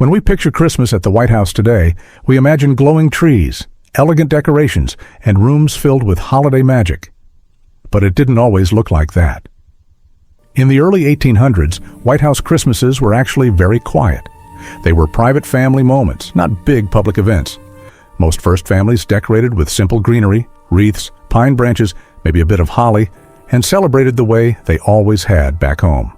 When we picture Christmas at the White House today, we imagine glowing trees, elegant decorations, and rooms filled with holiday magic. But it didn't always look like that. In the early 1800s, White House Christmases were actually very quiet. They were private family moments, not big public events. Most first families decorated with simple greenery, wreaths, pine branches, maybe a bit of holly, and celebrated the way they always had back home.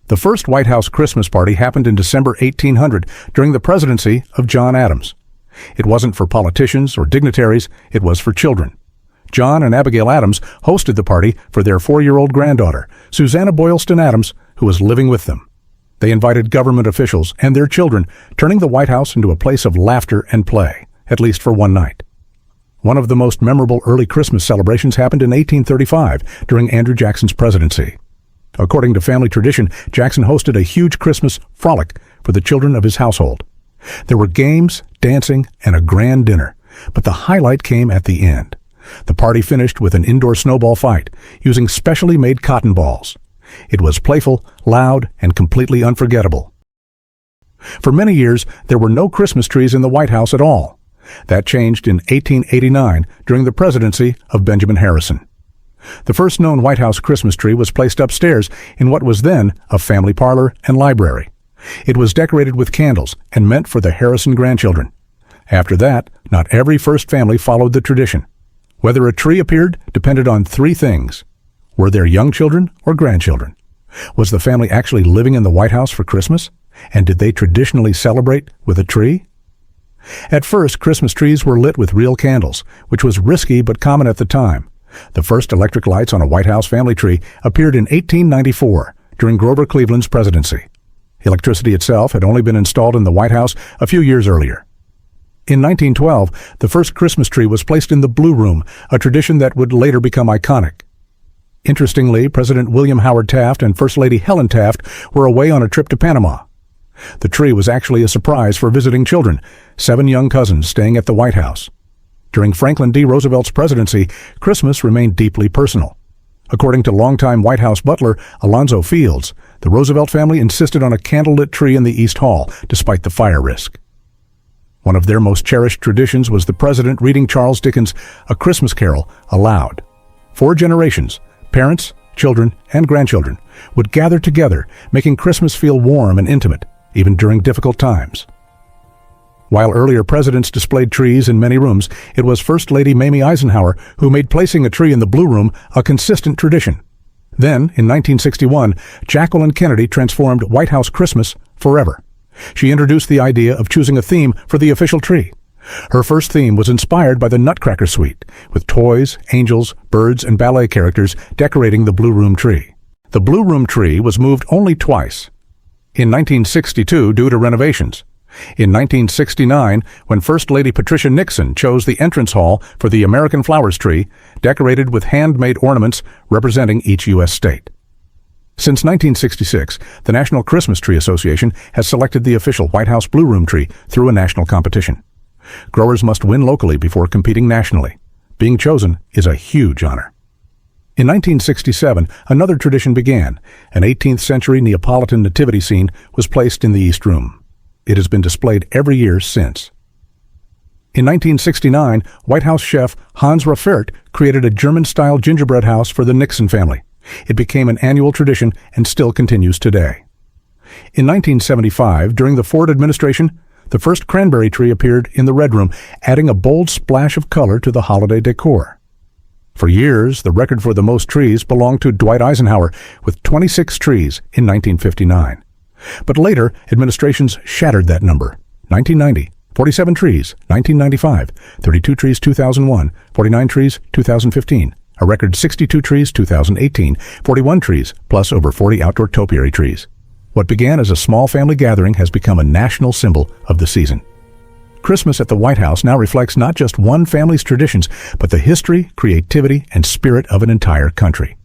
The first White House Christmas party happened in December 1800 during the presidency of John Adams. It wasn't for politicians or dignitaries, it was for children. John and Abigail Adams hosted the party for their 4-year-old granddaughter, Susanna Boylston Adams, who was living with them. They invited government officials and their children, turning the White House into a place of laughter and play, at least for one night. One of the most memorable early Christmas celebrations happened in 1835 during Andrew Jackson's presidency. According to family tradition, Jackson hosted a huge Christmas frolic for the children of his household. There were games, dancing, and a grand dinner, but the highlight came at the end. The party finished with an indoor snowball fight, using specially made cotton balls. It was playful, loud, and completely unforgettable. For many years, there were no Christmas trees in the White House at all. That changed in 1889 during the presidency of Benjamin Harrison. The first known White House Christmas tree was placed upstairs in what was then a family parlor and library. It was decorated with candles and meant for the Harrison grandchildren. After that, not every first family followed the tradition. Whether a tree appeared depended on 3 things. Were there young children or grandchildren? Was the family actually living in the White House for Christmas? And did they traditionally celebrate with a tree? At first, Christmas trees were lit with real candles, which was risky but common at the time. The first electric lights on a White House family tree appeared in 1894 during Grover Cleveland's presidency. Electricity itself had only been installed in the White House a few years earlier. In 1912, the first Christmas tree was placed in the Blue Room, a tradition that would later become iconic. Interestingly, President William Howard Taft and First Lady Helen Taft were away on a trip to Panama. The tree was actually a surprise for visiting children, 7 young cousins staying at the White House. During Franklin D. Roosevelt's presidency, Christmas remained deeply personal. According to longtime White House butler Alonzo Fields, the Roosevelt family insisted on a candlelit tree in the East Hall, despite the fire risk. One of their most cherished traditions was the president reading Charles Dickens' A Christmas Carol aloud. 4 generations, parents, children, and grandchildren, would gather together, making Christmas feel warm and intimate, even during difficult times. While earlier presidents displayed trees in many rooms, it was First Lady Mamie Eisenhower who made placing a tree in the Blue Room a consistent tradition. Then, in 1961, Jacqueline Kennedy transformed White House Christmas forever. She introduced the idea of choosing a theme for the official tree. Her first theme was inspired by the Nutcracker Suite, with toys, angels, birds, and ballet characters decorating the Blue Room tree. The Blue Room tree was moved only twice. In 1962, due to renovations. In 1969, when First Lady Patricia Nixon chose the entrance hall for the American Flowers tree, decorated with handmade ornaments representing each U.S. state. Since 1966, the National Christmas Tree Association has selected the official White House Blue Room tree through a national competition. Growers must win locally before competing nationally. Being chosen is a huge honor. In 1967, another tradition began. An 18th century Neapolitan nativity scene was placed in the East Room. It has been displayed every year since. In 1969, White House chef Hans Raffert created a German-style gingerbread house for the Nixon family. It became an annual tradition and still continues today. In 1975, during the Ford administration, the first cranberry tree appeared in the Red Room, adding a bold splash of color to the holiday decor. For years, the record for the most trees belonged to Dwight Eisenhower, with 26 trees in 1959. But later, administrations shattered that number. 1990, 47 trees, 1995, 32 trees 2001, 49 trees 2015, a record 62 trees 2018, 41 trees, plus over 40 outdoor topiary trees. What began as a small family gathering has become a national symbol of the season. Christmas at the White House now reflects not just one family's traditions, but the history, creativity, and spirit of an entire country.